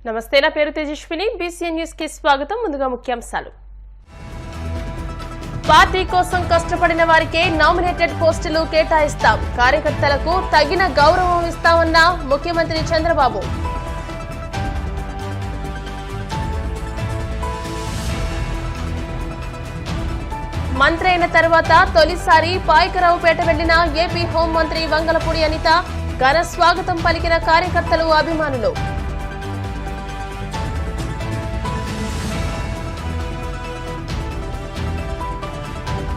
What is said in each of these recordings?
నమస్తే, నా పేరు తేజస్విని. బీసీఎన్ న్యూస్ కి స్వాగతం. ముందుగా ముఖ్యాంశాలు. పార్టీ కోసం కష్టపడిన వారికే నామినేటెడ్ పోస్టులు కేటాయిస్తాం, కార్యకర్తలకు తగిన గౌరవం ఇస్తామన్న ముఖ్యమంత్రి చంద్రబాబు. మంత్రి అయిన తర్వాత తొలిసారి పాయకరావుపేట వెళ్లిన ఏపీ హోంమంత్రి వంగలపూడి అనిత ఘన స్వాగతం పలికిన కార్యకర్తలు, అభిమానులు.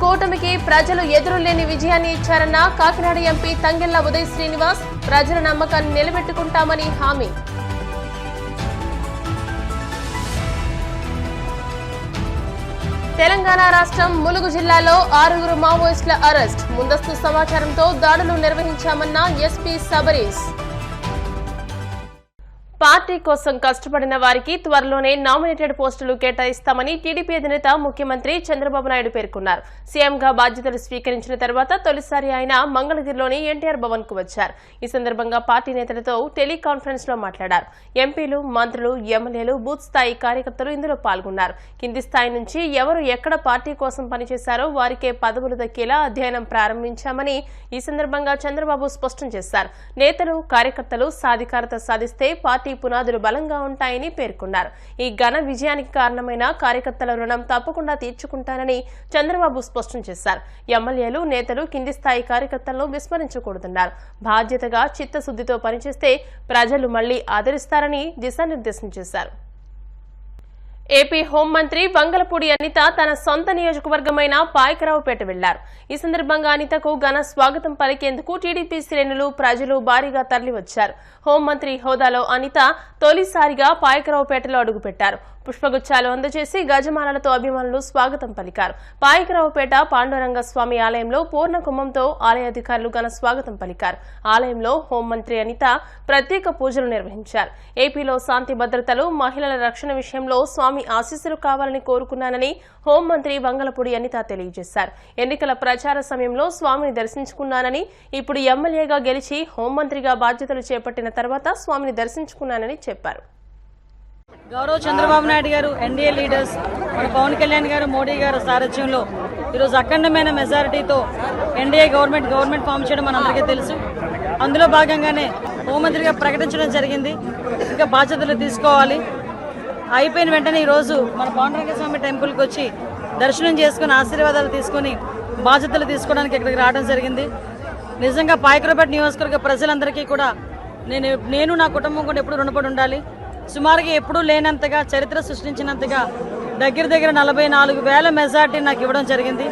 కూటమికి ప్రజలు ఎదురులేని విజయాన్ని ఇచ్చారన్న కాకినాడ ఎంపీ తంగెళ్ల ఉదయ్ శ్రీనివాస్. ప్రజల నమ్మకాన్ని నిలబెట్టుకుంటామని హామీ. తెలంగాణ రాష్ట్రం ములుగు జిల్లాలో 6 మావోయిస్టుల అరెస్ట్. ముందస్తు సమాచారంతో దాడులు నిర్వహించామన్న ఎస్పీ సబరీస్. పార్టీ కోసం కష్టపడిన వారికి త్వరలోనే నామినేటెడ్ పోస్టులు కేటాయిస్తామని టీడీపీ అధినేత ముఖ్యమంత్రి చంద్రబాబు నాయుడు పేర్కొన్నారు. సీఎంగా బాధ్యతలు స్వీకరించిన తర్వాత తొలిసారి ఆయన మంగళగిరిలోని ఎన్టీఆర్ భవన్ కు వచ్చారు. ఈ సందర్భంగా పార్టీ నేతలతో టెలికాన్ఫరెన్స్ లో మాట్లాడారు. ఎంపీలు, మంత్రులు, ఎమ్మెల్యేలు, బూత్ స్థాయి కార్యకర్తలు ఇందులో పాల్గొన్నారు. కింది స్థాయి నుంచి ఎవరు ఎక్కడ పార్టీ కోసం పనిచేశారో వారికే పదవులు దక్కేలా అధ్యయనం ప్రారంభించామని ఈ సందర్భంగా చంద్రబాబు స్పష్టం చేశారు. నేతలు, కార్యకర్తలు సాధికారత సాధిస్తే పార్టీ పునాదులు బలంగా ఉంటాయని పేర్కొన్నారు. ఈ ఘన విజయానికి కారణమైన కార్యకర్తల రుణం తప్పకుండా తీర్చుకుంటానని చంద్రబాబు స్పష్టం చేశారు. ఎమ్మెల్యేలు, నేతలు కింది స్థాయి కార్యకర్తలను విస్మరించకూడదన్నారు. బాధ్యతగా, చిత్తశుద్దితో పనిచేస్తే ప్రజలు మళ్లీ ఆదరిస్తారని దిశానిర్దేశం చేశారు. ఏపీ హోంమంత్రి వంగలపూడి అనిత తన సొంత నియోజకవర్గమైన పాయకరావుపేట వెళ్లారు. ఈ సందర్భంగా అనితకు ఘన స్వాగతం పలికేందుకు టీడీపీ శ్రేణులు, ప్రజలు భారీగా తరలివచ్చారు. హోంమంత్రి హోదాలో అనిత తొలిసారిగా పాయకరావుపేటలో అడుగుపెట్టారు. పుష్పగుచ్చాలు అందజేసి గజమాలలతో అభిమానులు స్వాగతం పలికారు. పాయకరావుపేట పాండురంగ స్వామి ఆలయంలో పూర్ణ కుంభంతో ఆలయ అధికారులు ఘన స్వాగతం పలికారు. ఆలయంలో హోంమంత్రి అనిత ప్రత్యేక పూజలు నిర్వహించారు. ఏపీలో శాంతి భద్రతలు, మహిళల రక్షణ విషయంలో స్వామి ఆశీస్సులు కావాలని కోరుకున్నానని హోంమంత్రి వంగలపూడి అనిత తెలియజేశారు. ఎన్నికల ప్రచార సమయంలో స్వామిని దర్శించుకున్నానని, ఇప్పుడు ఎమ్మెల్యేగా గెలిచి హోంమంత్రిగా బాధ్యతలు చేపట్టిన తర్వాత స్వామిని దర్శించుకున్నానని చెప్పారు. గౌరవ చంద్రబాబు నాయుడు గారు, ఎన్డీఏ లీడర్స్, మన పవన్ కళ్యాణ్ గారు, మోడీ గారు సారథ్యంలో ఈరోజు అఖండమైన మెజారిటీతో ఎన్డీఏ గవర్నమెంట్ ఫామ్ చేయడం మనందరికీ తెలుసు. అందులో భాగంగానే హోంమంత్రిగా ప్రకటించడం జరిగింది. ఇంకా బాధ్యతలు తీసుకోవాలి. అయిపోయిన వెంటనే ఈరోజు మన పాండురంగ స్వామి టెంపుల్కి వచ్చి దర్శనం చేసుకుని ఆశీర్వాదాలు తీసుకుని బాధ్యతలు తీసుకోవడానికి ఇక్కడికి రావడం జరిగింది. నిజంగా పాయకరావుపేట నియోజకవర్గ ప్రజలందరికీ కూడా నేను నా కుటుంబం కూడా ఎప్పుడు రుణపడి ఉండాలి. సుమారుగా ఎప్పుడూ లేనంతగా, చరిత్ర సృష్టించినంతగా దగ్గర 44,000 మెజార్టీ నాకు ఇవ్వడం జరిగింది.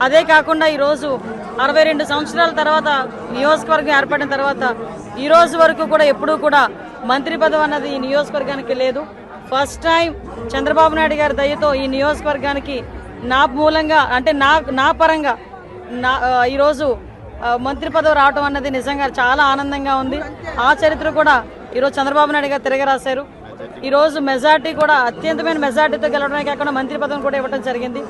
అదే కాకుండా ఈరోజు 62 సంవత్సరాల తర్వాత నియోజకవర్గం ఏర్పడిన తర్వాత ఈ రోజు వరకు కూడా ఎప్పుడూ కూడా మంత్రి పదవి అన్నది ఈ నియోజకవర్గానికి లేదు. ఫస్ట్ టైం చంద్రబాబు నాయుడు గారి దయతో ఈ నియోజకవర్గానికి నా మూలంగా, అంటే నా పరంగా ఈరోజు మంత్రి పదవి రావడం అన్నది నిజంగా చాలా ఆనందంగా ఉంది. ఆ చరిత్ర కూడా ఈరోజు చంద్రబాబు నాయుడు గారు తిరగరాశారు. ఈరోజు మెజార్టీ కూడా అత్యంతమైన మెజార్టీతో గెలవడమే కాకుండా మంత్రి పదవిని కూడా ఇవ్వడం జరిగింది.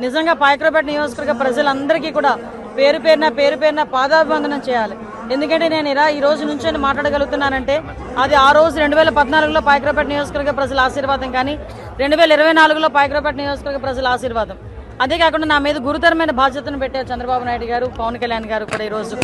నిజంగా పాయకరావుపేట నియోజకవర్గ ప్రజలందరికీ కూడా పేరు పేరున పాదాభివందనం చేయాలి. ఎందుకంటే నేను ఈ రోజు నుంచి మాట్లాడగలుగుతున్నానంటే అది ఆ రోజు 2014లో పాయకరావుపేట నియోజకవర్గ ప్రజల ఆశీర్వాదం, కానీ 2024లో పాయకరావుపేట నియోజకవర్గ ప్రజల ఆశీర్వాదం. అదే కాకుండా నా మీద గురుతరమైన బాధ్యతను పెట్టారు చంద్రబాబు నాయుడు గారు, పవన్ కళ్యాణ్ గారు కూడా. ఈరోజు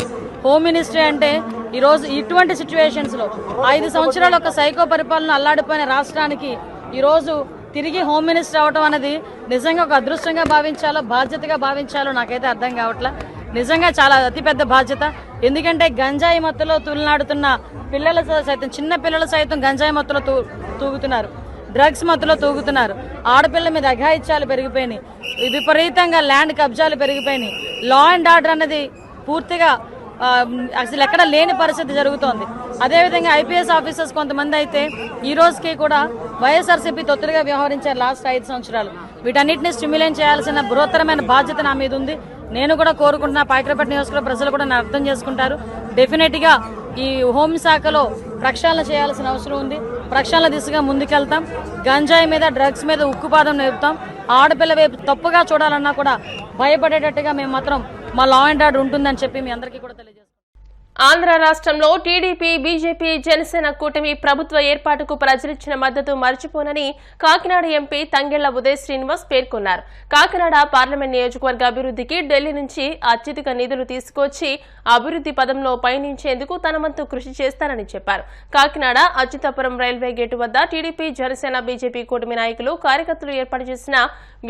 హోమ్ మినిస్ట్రీ అంటే ఈరోజు ఇటువంటి సిచ్యువేషన్స్ లో 5 సంవత్సరాలు ఒక సైకో పరిపాలన అల్లాడిపోయిన రాష్ట్రానికి ఈరోజు తిరిగి హోమ్ మినిస్టర్ అవడం అనేది నిజంగా ఒక అదృష్టంగా భావించాలో, బాధ్యతగా భావించాలో నాకైతే అర్థం కావట్లా. నిజంగా చాలా అతిపెద్ద బాధ్యత. ఎందుకంటే గంజాయి మత్తులో తులనాడుతున్న పిల్లలు సైతం, చిన్న పిల్లలు సైతం గంజాయి మత్తులో తూగుతున్నారు, డ్రగ్స్ మత్తులో తూగుతున్నారు. ఆడపిల్లల మీద అఘాయిత్యాలు పెరిగిపోయినాయి, విపరీతంగా ల్యాండ్ కబ్జాలు పెరిగిపోయినాయి. లా అండ్ ఆర్డర్ అనేది పూర్తిగా అసలు ఎక్కడ లేని పరిస్థితి జరుగుతోంది. అదేవిధంగా ఐపీఎస్ ఆఫీసర్స్ కొంతమంది అయితే ఈ రోజుకి కూడా వైఎస్ఆర్సీపీ తొత్తులుగా వ్యవహరించారు లాస్ట్ 5 సంవత్సరాలు. వీటన్నిటిని స్టిమ్యులేట్ చేయాల్సిన బృహత్తరమైన బాధ్యత నా మీద ఉంది. నేను కూడా కోరుకుంటున్నా పాయకరావుపేట నియోజకవర్గ ప్రజలు కూడా నన్ను అర్థం చేసుకుంటారు. డెఫినెట్ గా ఈ హోంశాఖలో ప్రక్షాళన చేయాల్సిన అవసరం ఉంది. ప్రక్షాళన దిశగా ముందుకెళ్తాం. గంజాయి మీద, డ్రగ్స్ మీద ఉక్కుపాదం నేర్పుతాం. ఆడపిల్ల వైపు తప్పుగా చూడాలన్నా కూడా భయపడేటట్టుగా మేము మాత్రం మా లా అండ్ ఆర్డర్ ఉంటుందని చెప్పి మీ అందరికీ కూడా తెలియజేస్తాం. ఆంధ్ర రాష్ట్రంలో టీడీపీ, బీజేపీ, జనసేన కూటమి ప్రభుత్వ ఏర్పాటుకు ప్రజలిచ్చిన మద్దతు మర్చిపోనని కాకినాడ ఎంపీ తంగెళ్ల ఉదయ్ శ్రీనివాస్ పేర్కొన్నారు. కాకినాడ పార్లమెంట్ నియోజకవర్గ అభివృద్ధికి ఢిల్లీ నుంచి అత్యధిక నిధులు తీసుకొచ్చి అభివృద్ధి పదంలో పయనించేందుకు తన వంతు కృషి చేస్తానని చెప్పారు. కాకినాడ అచ్యుతాపురం రైల్వే గేటు వద్ద టీడీపీ, జనసేన, బీజేపీ కూటమి నాయకులు, కార్యకర్తలు ఏర్పాటు చేసిన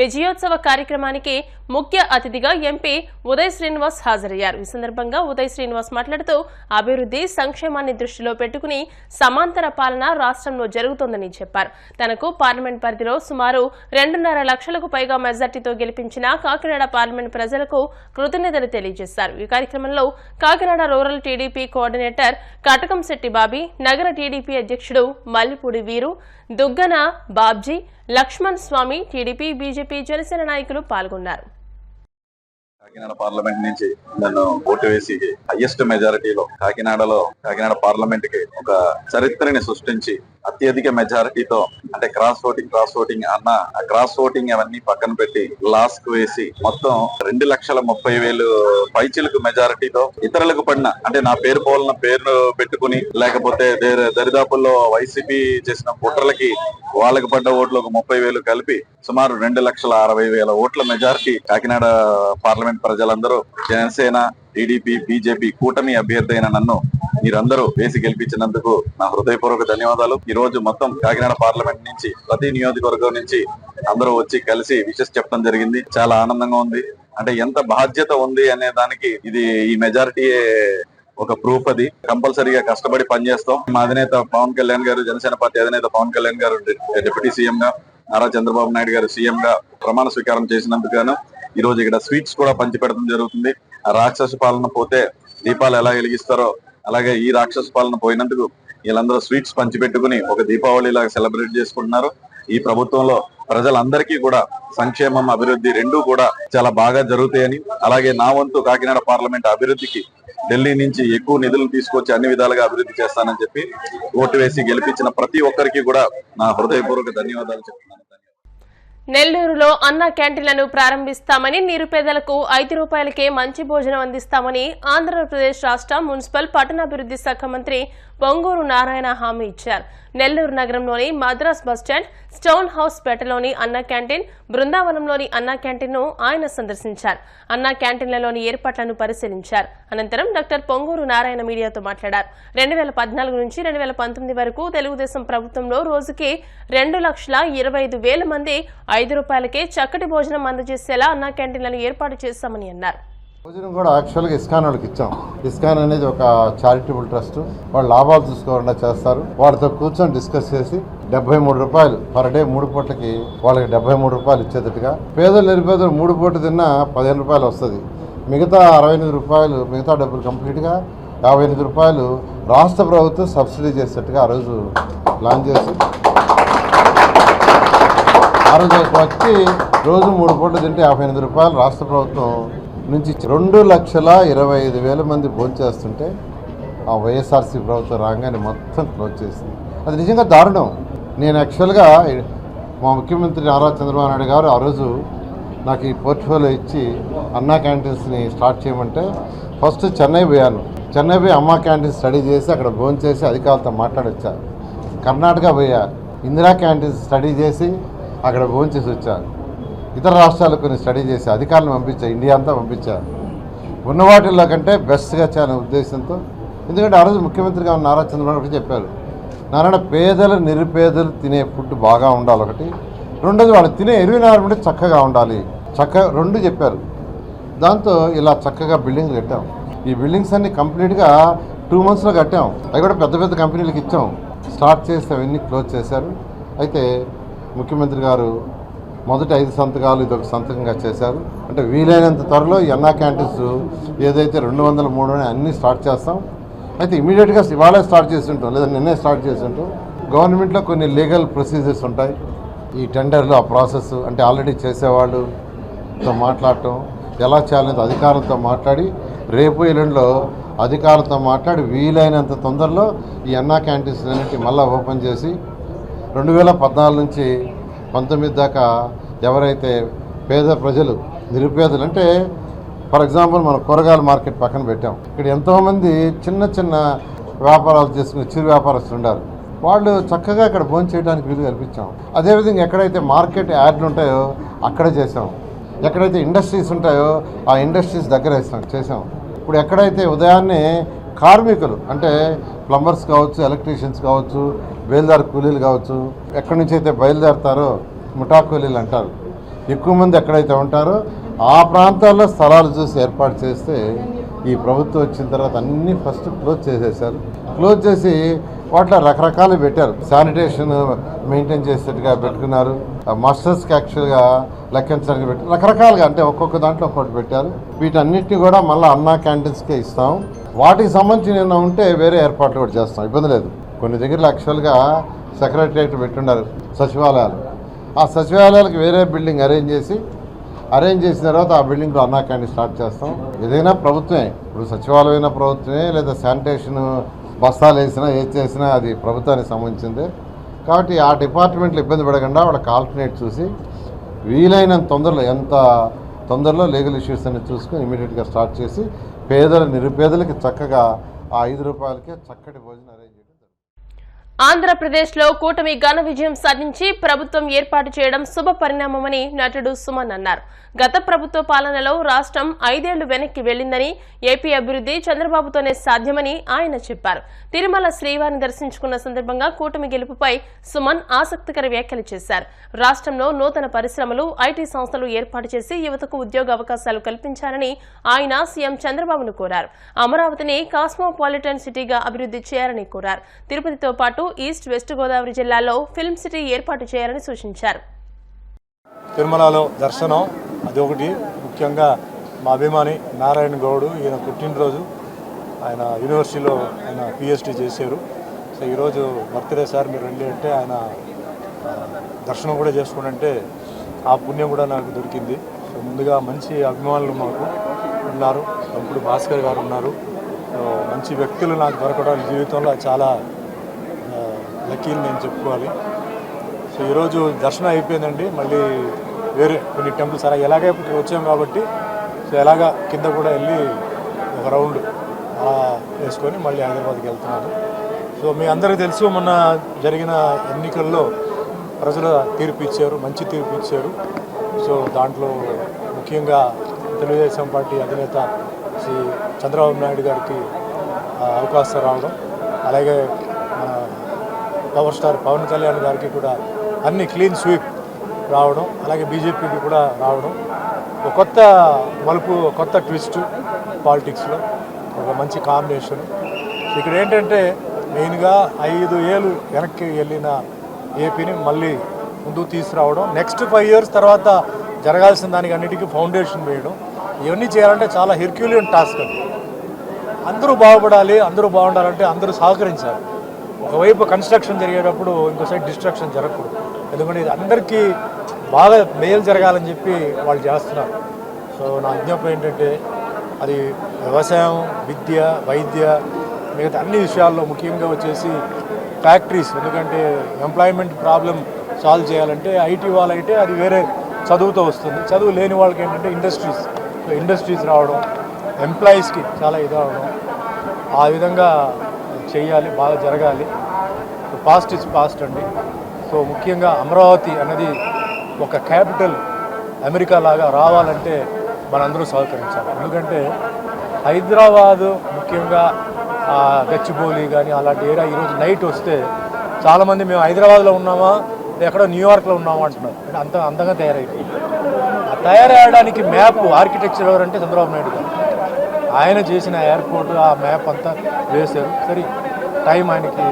విజయోత్సవ కార్యక్రమానికి ముఖ్య అతిథిగా ఎంపీ ఉదయ్ శ్రీనివాస్ హాజరయ్యారు. ఈ సందర్భంగా ఉదయ్ శ్రీనివాస్ మాట్లాడుతూ అభివృద్ధి, సంక్షేమాన్ని దృష్టిలో పెట్టుకుని సమాంతర పాలన రాష్ట్రంలో జరుగుతోందని చెప్పారు. తనకు పార్లమెంట్ పరిధిలో సుమారు 2.5 లక్షలకు పైగా మెజార్టీతో గెలిపించిన కాకినాడ పార్లమెంట్ ప్రజలకు కృతజ్ఞతలు తెలియజేశారు. ఈ కార్యక్రమంలో Kakinada rural TDP coordinator Katakamsetti Bobby, నగర టీడీపీ అధ్యక్షుడు మల్లిపూడి వీరు, దుగ్గన బాబ్జీ, లక్ష్మణ్ స్వామి, టీడీపీ, బీజేపీ, జనసేన నాయకులు పాల్గొన్నారు. కాకినాడ పార్లమెంట్ నుంచి నన్ను ఓటు వేసి హైయెస్ట్ మెజారిటీలో కాకినాడ పార్లమెంట్ కి ఒక చరిత్రని సృష్టించి అత్యధిక మెజారిటీతో, అంటే క్రాస్ ఓటింగ్ అన్న ఆ క్రాస్ ఓటింగ్ అవన్నీ పక్కన పెట్టి లాస్ట్ కు వేసి మొత్తం 2,30,000 పైచిలకు మెజారిటీతో ఇతరులకు పడిన, అంటే నా పేరు పోలన పేరు పెట్టుకుని లేకపోతే దరిదాపుల్లో వైసీపీ చేసిన కుట్రలకి వాళ్ళకి పడ్డ ఓట్లు ఒక 30,000 కలిపి సుమారు 2,60,000 ఓట్ల మెజారిటీ కాకినాడ పార్లమెంట్ ప్రజలందరూ జనసేన, టీడీపీ, బీజేపీ కూటమి అభ్యర్థి అయిన నన్ను మీరందరూ వేసి గెలిపించినందుకు నా హృదయపూర్వక ధన్యవాదాలు. ఈ రోజు మొత్తం కాకినాడ పార్లమెంట్ నుంచి ప్రతి నియోజకవర్గం నుంచి అందరూ వచ్చి కలిసి విషెస్ చెప్పడం జరిగింది. చాలా ఆనందంగా ఉంది. అంటే ఎంత బాధ్యత ఉంది అనే దానికి ఈ మెజారిటీ ఒక ప్రూఫ్. అది కంపల్సరీగా కష్టపడి పనిచేస్తాం. మా అధినేత పవన్ కళ్యాణ్ గారు, జనసేన పార్టీ అధినేత పవన్ కళ్యాణ్ గారు డిప్యూటీ సీఎం గా, నారా చంద్రబాబు నాయుడు గారు సీఎం గా ప్రమాణ స్వీకారం చేసినందుకు గాను ఈ రోజు ఇక్కడ స్వీట్స్ కూడా పంచిపెట్టడం జరుగుతుంది. ఆ రాక్షస పాలన పోతే దీపాలు ఎలా వెలిగిస్తారో అలాగే ఈ రాక్షస పాలన పోయినందుకు వీళ్ళందరూ స్వీట్స్ పంచిపెట్టుకుని ఒక దీపావళి లాగా సెలబ్రేట్ చేసుకుంటున్నారు. ఈ ప్రభుత్వంలో ప్రజలందరికీ కూడా సంక్షేమం, అభివృద్ధి రెండూ కూడా చాలా బాగా జరుగుతాయని, అలాగే నా వంతు కాకినాడ పార్లమెంట్ అభివృద్ధికి ఢిల్లీ నుంచి ఎక్కువ నిధులు తీసుకొచ్చి అన్ని విధాలుగా అభివృద్ధి చేస్తానని చెప్పి ఓటు వేసి గెలిపించిన ప్రతి ఒక్కరికి కూడా నా హృదయపూర్వక ధన్యవాదాలు చెప్తున్నాను. నెల్లూరులో అన్న క్యాంటీన్లను ప్రారంభిస్తామని, నిరుపేదలకు 5 రూపాయలకే మంచి భోజనం అందిస్తామని ఆంధ్రప్రదేశ్ రాష్ట్ర మున్సిపల్ పట్టణాభివృద్ధి శాఖ మంత్రి పొంగూరు నారాయణ హామీ ఇచ్చారు. నెల్లూరు నగరంలోని మద్రాస్ బస్టాండ్, స్టోన్ హౌస్ పేటలోని అన్న క్యాంటీన్, బృందావనంలోని అన్న క్యాంటీన్ ను ఆయన సందర్శించారు. అన్న క్యాంటీన్లలోని ఏర్పాట్లను పరిశీలించారు. అనంతరం డాక్టర్ పొంగూరు నారాయణ మీడియాతో మాట్లాడారు. 2014 నుంచి 2019 వరకు తెలుగుదేశం ప్రభుత్వంలో రోజుకి 2,25,000 మంది 5 రూపాయలకే చక్కటి భోజనం అందజేసేలా అన్న క్యాంటీన్లను ఏర్పాటు చేశామని అన్నారు. భోజనం కూడా యాక్చువల్గా ఇస్కాన్ వాళ్ళకి ఇచ్చాం. ఇస్కాన్ అనేది ఒక చారిటబుల్ ట్రస్ట్. వాళ్ళు లాభాలు చూసుకోకుండా చేస్తారు. వాళ్ళతో కూర్చొని డిస్కస్ చేసి 73 రూపాయలు పర్ డే 3 పూటలకి వాళ్ళకి 73 రూపాయలు ఇచ్చేటట్టుగా, పేదలు నిరుపేదలు 3 పూటలు తిన్నా 15 రూపాయలు వస్తుంది. మిగతా 68 రూపాయలు, మిగతా డబ్బులు కంప్లీట్గా 58 రూపాయలు రాష్ట్ర ప్రభుత్వం సబ్సిడీ చేసేట్టుగా ఆ రోజు ప్లాన్ చేసి ఆ రోజు వచ్చి రోజు 3 పూటలు తింటే 58 రూపాయలు రాష్ట్ర ప్రభుత్వం నుంచి 2,25,000 మంది భోంచేస్తుంటే ఆ వైఎస్ఆర్సీ ప్రభుత్వం రాగానే మొత్తం క్లోజ్ చేసింది. అది నిజంగా దారుణం. నేను యాక్చువల్గా మా ముఖ్యమంత్రి నారా చంద్రబాబు నాయుడు గారు ఆ రోజు నాకు ఈ పోర్ట్ఫోలియో ఇచ్చి అన్నా క్యాంటీన్స్ని స్టార్ట్ చేయమంటే ఫస్ట్ చెన్నై పోయాను. చెన్నై పోయి అమ్మా క్యాంటీన్ స్టడీ చేసి అక్కడ భోంచేసి అధికారులతో మాట్లాడొచ్చాను. కర్ణాటక పోయా, ఇందిరా క్యాంటీన్స్ స్టడీ చేసి అక్కడ భోంచేసి వచ్చాను. ఇతర రాష్ట్రాలకు కొన్ని స్టడీ చేసి అధికారులను పంపించాను, ఇండియా అంతా పంపించాను. ఉన్న వాటిల్లో కంటే బెస్ట్గా చేయాలనే ఉద్దేశంతో. ఎందుకంటే ఆ రోజు ముఖ్యమంత్రిగా ఉన్న నారా చంద్రబాబు చెప్పారు, నారాయణ పేదలు నిరుపేదలు తినే ఫుడ్ బాగా ఉండాలి ఒకటి, రెండోది వాళ్ళు తినే ఎన్విరాన్మెంట్ చక్కగా ఉండాలి, రెండు చెప్పారు. దాంతో ఇలా చక్కగా బిల్డింగ్లు కట్టాం. ఈ బిల్డింగ్స్ అన్ని కంప్లీట్గా 2 monthsలో కట్టాం. అవి కూడా పెద్ద పెద్ద కంపెనీలకు ఇచ్చాం. స్టార్ట్ చేసి అవన్నీ క్లోజ్ చేశారు. అయితే ముఖ్యమంత్రి గారు మొదటి 5 సంతకాలు ఇదొక సంతకంగా చేశారు. అంటే వీలైనంత త్వరలో ఈ అన్నా క్యాంటీన్స్ ఏదైతే 200, 300 అన్నీ స్టార్ట్ చేస్తాం. అయితే ఇమీడియట్గా ఇవాళే స్టార్ట్ చేసి ఉంటాం, లేదా నిన్నే స్టార్ట్ చేసి ఉంటాం. గవర్నమెంట్లో కొన్ని లీగల్ ప్రొసీజర్స్ ఉంటాయి. ఈ టెండర్లు ఆ ప్రాసెస్ అంటే ఆల్రెడీ చేసేవాళ్ళతో మాట్లాడటం, ఎలా చేయాలనేది అధికారులతో మాట్లాడి రేపు ఎల్లుండిలో అధికారులతో మాట్లాడి వీలైనంత తొందరలో ఈ అన్నా క్యాంటీన్స్ అన్నింటి మళ్ళీ ఓపెన్ చేసి 2014 నుంచి 19 దాకా ఎవరైతే పేద ప్రజలు, నిరుపేదలు అంటే ఫర్ ఎగ్జాంపుల్ మనం కూరగాయల మార్కెట్ పక్కన పెట్టాం. ఇక్కడ ఎంతోమంది చిన్న చిన్న వ్యాపారాలు చేసుకుని చిరు వ్యాపారస్తులు ఉన్నారు. వాళ్ళు చక్కగా ఇక్కడ భోజనం చేయడానికి వీలు కల్పించాం. అదేవిధంగా ఎక్కడైతే మార్కెట్ యార్డ్లు ఉంటాయో అక్కడే చేసాం. ఎక్కడైతే ఇండస్ట్రీస్ ఉంటాయో ఆ ఇండస్ట్రీస్ దగ్గర చేసాం. ఇప్పుడు ఎక్కడైతే ఉదయాన్నే కార్మికులు అంటే ప్లంబర్స్ కావచ్చు, ఎలక్ట్రీషియన్స్ కావచ్చు, బయలుదేరి కూలీలు కావచ్చు, ఎక్కడి నుంచి అయితే బయలుదేరతారో ముఠా కూలీలు అంటారు, ఎక్కువ మంది ఎక్కడైతే ఉంటారో ఆ ప్రాంతాల్లో స్థలాలు చూసి ఏర్పాటు చేస్తే ఈ ప్రభుత్వం వచ్చిన తర్వాత అన్నీ ఫస్ట్ క్లోజ్ చేసేసారు. క్లోజ్ చేసి వాటిలో రకరకాలు పెట్టారు. శానిటేషన్ మెయింటైన్ చేసేట్టుగా పెట్టుకున్నారు. మాస్టర్స్కి యాక్చువల్గా లెక్కించడానికి పెట్టారు. రకరకాలుగా అంటే ఒక్కొక్క దాంట్లో ఒక్కొక్కటి పెట్టారు. వీటన్నిటిని కూడా మళ్ళీ అన్నా క్యాంటీన్స్కే ఇస్తాం. వాటికి సంబంధించి నిన్న ఉంటే వేరే ఏర్పాట్లు కూడా చేస్తాం, ఇబ్బంది లేదు. కొన్ని దగ్గర యాక్చువల్గా సెక్రటరియట్ పెట్టున్నారు సచివాలయాలు. ఆ సచివాలయాలకు వేరే బిల్డింగ్ అరేంజ్ చేసిన తర్వాత ఆ బిల్డింగ్లో అన్నా క్యాంటీన్ స్టార్ట్ చేస్తాం. ఏదైనా ప్రభుత్వమే, ఇప్పుడు సచివాలయమైన ప్రభుత్వమే, లేదా శానిటేషన్ బస్తాలు వేసినా ఏది చేసినా అది ప్రభుత్వానికి సంబంధించిందే. కాబట్టి ఆ డిపార్ట్మెంట్లు ఇబ్బంది పడకుండా వాళ్ళకి ఆల్టర్నేట్ చూసి వీలైనంత తొందరలో ఎంత తొందరలో లీగల్ ఇష్యూస్ అన్ని చూసుకొని ఇమీడియట్గా స్టార్ట్ చేసి నిరుపేదలకి చక్కగా ఆ 5 రూపాయలకే చక్కటి భోజనం అరేంజ్ చేయడం. ఆంధ్రప్రదేశ్లో కూటమి ఘన విజయం సాధించి ప్రభుత్వం ఏర్పాటు చేయడం శుభ పరిణామమని నటుడు సుమన్ అన్నారు. గత ప్రభుత్వ పాలనలో రాష్ట్రం 5 ఏళ్లు వెనక్కి వెళ్లిందని, ఏపీ అభివృద్ధి చంద్రబాబుతోనే సాధ్యమని ఆయన చెప్పారు. తిరుమల శ్రీవారిని దర్శించుకున్న సందర్భంగా కూటమి గెలుపుపై సుమన్ ఆసక్తికర వ్యాఖ్యలు చేశారు. రాష్ట్రంలో నూతన పరిశ్రమలు, ఐటీ సంస్థలు ఏర్పాటు చేసి యువతకు ఉద్యోగ అవకాశాలు కల్పించాలని ఆయన సీఎం చంద్రబాబును కోరారు. అమరావతిని కాస్మోపాలిటన్ సిటీగా అభివృద్ధి చేయాలని కోరారు. తిరుపతితో పాటు ఈస్ట్ వెస్ట్ గోదావరి జిల్లాలో ఫిల్మ్ సిటీ ఏర్పాటు చేయాలని సూచించారు. తిరుమలలో దర్శనం అది ఒకటి. ముఖ్యంగా మా అభిమాని నారాయణ గౌడ్, ఈయన పుట్టినరోజు, ఆయన యూనివర్సిటీలో ఆయన పిహెచ్డి చేశారు. సో ఈరోజు బర్త్డే సార్ మీరు రండి అంటే ఆయన దర్శనం కూడా చేసుకుంటే ఆ పుణ్యం కూడా నాకు దొరికింది. సో ముందుగా మంచి అభిమానులు మాకు ఉన్నారు. ఇప్పుడు భాస్కర్ గారు ఉన్నారు. సో మంచి వ్యక్తులు నాకు దొరకడం జీవితంలో చాలా లక్కీని నేను చెప్పుకోవాలి. సో ఈరోజు దర్శనం అయిపోయిందండి. మళ్ళీ వేరే కొన్ని టెంపుల్స్ అలా ఎలాగే వచ్చాం కాబట్టి సో ఎలాగా కింద కూడా వెళ్ళి ఒక రౌండ్ వేసుకొని మళ్ళీ హైదరాబాద్కి వెళ్తున్నాను. సో మీ అందరికీ తెలుసు, మొన్న జరిగిన ఎన్నికల్లో ప్రజలు తీర్పు ఇచ్చారు, మంచి తీర్పు ఇచ్చారు. సో దాంట్లో ముఖ్యంగా తెలుగుదేశం పార్టీ అధినేత శ్రీ చంద్రబాబు నాయుడు గారికి అవకాశం రావడం, అలాగే పవర్ స్టార్ పవన్ కళ్యాణ్ గారికి కూడా అన్ని క్లీన్ స్వీప్ రావడం, అలాగే బీజేపీకి కూడా రావడం, ఒక కొత్త మలుపు, కొత్త ట్విస్ట్ పాలిటిక్స్లో, ఒక మంచి కాంబినేషన్. ఇక్కడ ఏంటంటే మెయిన్గా 5 ఏళ్ళు వెనక్కి వెళ్ళిన ఏపీని మళ్ళీ ముందుకు తీసుకురావడం, నెక్స్ట్ 5 ఇయర్స్ తర్వాత జరగాల్సిన దానికి అన్నిటికీ ఫౌండేషన్ వేయడం, ఇవన్నీ చేయాలంటే చాలా హెర్క్యులియన్ టాస్క్ అండి. అందరూ బాగుపడాలి, అందరూ బాగుండాలంటే అందరూ సహకరించాలి. ఒకవైపు కన్స్ట్రక్షన్ జరిగేటప్పుడు ఇంకో సైడ్ డిస్ట్రక్షన్ జరగకూడదు. ఎందుకంటే ఇది అందరికీ బాగా మేలు జరగాలని చెప్పి వాళ్ళు చేస్తున్నారు. సో నా విజ్ఞాపన ఏంటంటే అది వ్యవసాయం, విద్య, వైద్య, మిగతా అన్ని విషయాల్లో ముఖ్యంగా వచ్చేసి ఫ్యాక్టరీస్. ఎందుకంటే ఎంప్లాయ్మెంట్ ప్రాబ్లం సాల్వ్ చేయాలంటే ఐటీ వాళ్ళైతే అది వేరే చదువుతో వస్తుంది. చదువు లేని వాళ్ళకి ఏంటంటే ఇండస్ట్రీస్ రావడం, ఎంప్లాయీస్కి చాలా ఇదవడం, ఆ విధంగా చేయాలి, బాగా జరగాలి. పాస్ట్ ఇస్ పాస్ట్ అండి. సో ముఖ్యంగా అమరావతి అనేది ఒక క్యాపిటల్ అమెరికా లాగా రావాలంటే మనందరూ సహకరించాలి. ఎందుకంటే హైదరాబాదు ముఖ్యంగా గచ్చిబౌలి కానీ అలాంటి ఏరియా ఈరోజు నైట్ వస్తే చాలామంది మేము హైదరాబాద్లో ఉన్నామా ఎక్కడో న్యూయార్క్లో ఉన్నామా అంటున్నారు. అంటే అంత అందంగా తయారైపోయింది. ఆ తయారయ్యడానికి మ్యాప్ ఆర్కిటెక్చర్ ఎవరంటే చంద్రబాబు నాయుడు గారు. ఆయన చేసిన ఎయిర్పోర్ట్ ఆ మ్యాప్ అంతా వేశారు. సరే టైం ఆయనకి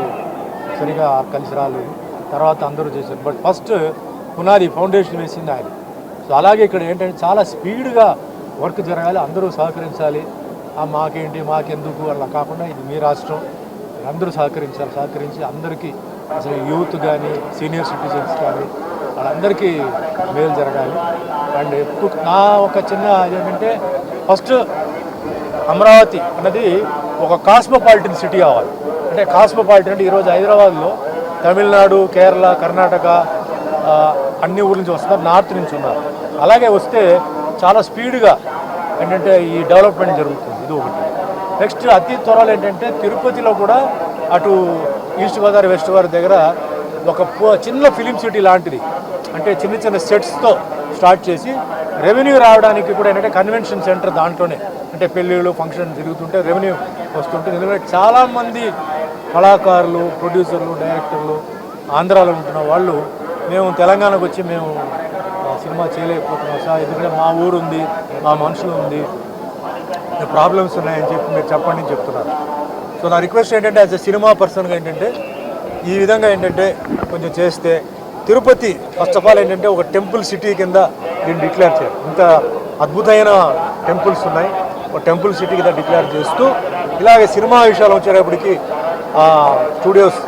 సరిగా కలిసి రాలేదు, తర్వాత అందరూ చేశారు. బట్ ఫస్ట్ పునాది ఫౌండేషన్ వేసింది ఆయన. సో అలాగే ఇక్కడ ఏంటంటే చాలా స్పీడ్గా వర్క్ జరగాలి, అందరూ సహకరించాలి. మాకేంటి మాకెందుకు అలా కాకుండా ఇది మీ రాష్ట్రం, అందరూ సహకరించి అందరికీ అసలు యూత్ కానీ సీనియర్ సిటిజన్స్ కానీ వాళ్ళందరికీ మేలు జరగాలి. అండ్ ఎప్పుడు నా ఒక చిన్న ఏంటంటే ఫస్ట్ అమరావతి అన్నది ఒక కాస్మోపాలిటన్ సిటీ అవ్వాలి. అంటే కాస్మోపాలిటన్ అంటే ఈరోజు హైదరాబాద్లో తమిళనాడు, కేరళ, కర్ణాటక అన్ని ఊర్ల నుంచి వస్తున్నారు, నార్త్ నుంచి ఉన్నారు. అలాగే వస్తే చాలా స్పీడ్గా ఏంటంటే ఈ డెవలప్మెంట్ జరుగుతుంది. ఇది ఒకటి. నెక్స్ట్ అతి త్వరలో ఏంటంటే తిరుపతిలో కూడా అటు ఈస్ట్ గోదావరి వెస్ట్ గోదావరి దగ్గర ఒక చిన్న ఫిలిం సిటీ లాంటిది, అంటే చిన్న చిన్న సెట్స్తో స్టార్ట్ చేసి రెవెన్యూ రావడానికి కూడా ఏంటంటే కన్వెన్షన్ సెంటర్ దాంట్లోనే, అంటే పెళ్ళిళ్ళు ఫంక్షన్ జరుగుతుంటే రెవెన్యూ వస్తుంటుంది. ఎందుకంటే చాలామంది కళాకారులు, ప్రొడ్యూసర్లు, డైరెక్టర్లు ఆంధ్రాలో ఉంటున్న వాళ్ళు మేము తెలంగాణకు వచ్చి మేము సినిమా చేయలేకపోతున్నాం సార్, ఎందుకంటే మా ఊరు ఉంది, మా మనుషులు ఉంది, ప్రాబ్లమ్స్ ఉన్నాయని చెప్పి మీరు చెప్పండి అని చెప్తున్నారు. సో నా రిక్వెస్ట్ ఏంటంటే యాజ్ ఎ సినిమా పర్సన్గా ఏంటంటే ఈ విధంగా ఏంటంటే కొంచెం చేస్తే తిరుపతి ఫస్ట్ ఆఫ్ ఆల్ ఏంటంటే ఒక టెంపుల్ సిటీ కింద దీన్ని డిక్లేర్ చేయాలి. ఇంత అద్భుతమైన టెంపుల్స్ ఉన్నాయి, ఒక టెంపుల్ సిటీ కింద డిక్లేర్ చేస్తూ ఇలాగే సినిమా విషయాలు వచ్చేటప్పటికి స్టూడియోస్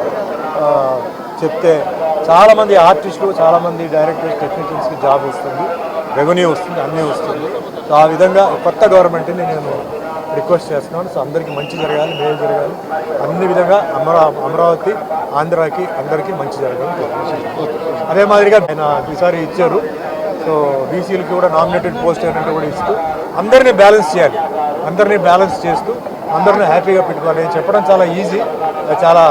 చెప్తే చాలామంది ఆర్టిస్టులు, చాలామంది డైరెక్టర్స్, టెక్నీషియన్స్కి జాబ్ వస్తుంది, రెవెన్యూ వస్తుంది, అన్నీ వస్తుంది. సో ఆ విధంగా కొత్త గవర్నమెంట్ని నేను రిక్వెస్ట్ చేస్తున్నాను. సో అందరికీ మంచి జరగాలి, మేలు జరగాలి, అన్ని విధంగా అమరావతి ఆంధ్రాకి అందరికీ మంచి జరగాలి. అదే మాదిరిగా ఆయన ఈసారి ఇచ్చారు. సో బీసీలకి కూడా నామినేటెడ్ పోస్ట్ ఏంటంటే కూడా ఇస్తూ అందరినీ బ్యాలెన్స్ చేయాలి, అందరినీ బ్యాలెన్స్ చేస్తూ అందరినీ హ్యాపీగా పెట్టుకోవాలి. చెప్పడం చాలా ఈజీ, చాలా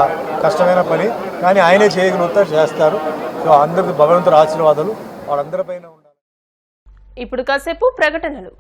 కష్టమైన పని, కానీ ఆయనే చేయగలుగుతారు, చేస్తారు. సో అందరికి భగవంతుడి ఆశీర్వాదాలు వాళ్ళందరిపైన ఉండాలి. ఇప్పుడు కాసేపు ప్రకటనలు.